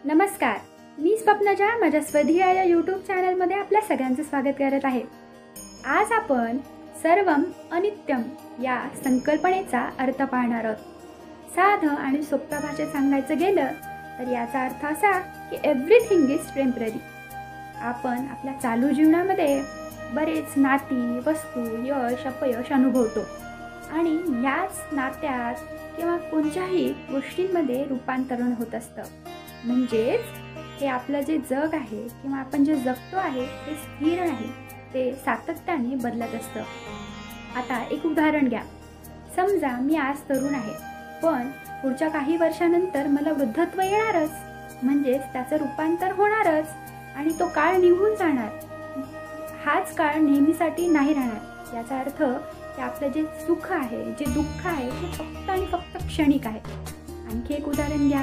नमस्कार, मी स्वप्नजा माझ्या स्वधिया या यूट्यूब चॅनलमध्ये आपल्या सगळ्यांचं स्वागत करत आहे। आज आपण सर्वम अनित्यम या संकल्पनेचा अर्थ पाहणार आहोत। साधं आणि सोप्या भाषेत सांगायचं गेलं तर याचा अर्थ असा की एव्हरीथिंग इज टेम्पररी। आपण आपल्या चालू जीवनामध्ये बरेच नाती, वस्तू, यश, अपयश अनुभवतो आणि याच नात्यात किंवा कोणत्याही गोष्टींमध्ये रूपांतरण होत असतं। म्हणजेच हे आपलं जे जग आहे किंवा आपण जे जगतो आहे ते स्थिर नाही, ते सातत्याने बदलत असतं। आता एक उदाहरण घ्या। समजा मी आज तरुण आहे, पण पुढच्या काही वर्षानंतर मला वृद्धत्व येणारच, म्हणजेच त्याचं रूपांतर होणारच आणि तो काळ निघून जाणार। हाच काळ नेहमीसाठी नाही राहणार। याचा अर्थ की आपलं जे सुख आहे, जे दुःख आहे ते फक्त आणि फक्त क्षणिक आहे। आणखी एक उदाहरण घ्या,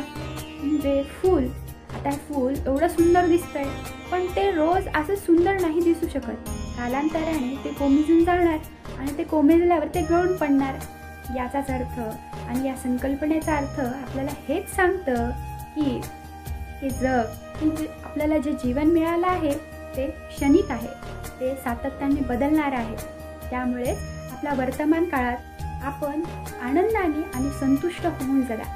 म्हणजे फूल। आता फूल एवढं सुंदर दिसतंय, पण ते रोज असं सुंदर नाही दिसू शकत। कालांतराने ते कोमेजून जाणार आणि ते कोमेजल्यावर ते गळून पडणार। याचाच अर्थ आणि या संकल्पनेचा अर्थ आपल्याला हेच सांगतं की हे जग, आपल्याला जे जीवन मिळालं आहे ते क्षणिक आहे, ते सातत्याने बदलणार आहे। त्यामुळे आपल्या वर्तमान काळात आपण आनंदाने आणि संतुष्ट होऊन जगा।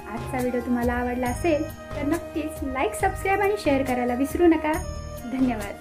आजचा व्हिडिओ तुम्हाला आवडला असेल तर नक्कीच लाईक, सबस्क्राईब आणि शेअर करायला विसरू नका। धन्यवाद।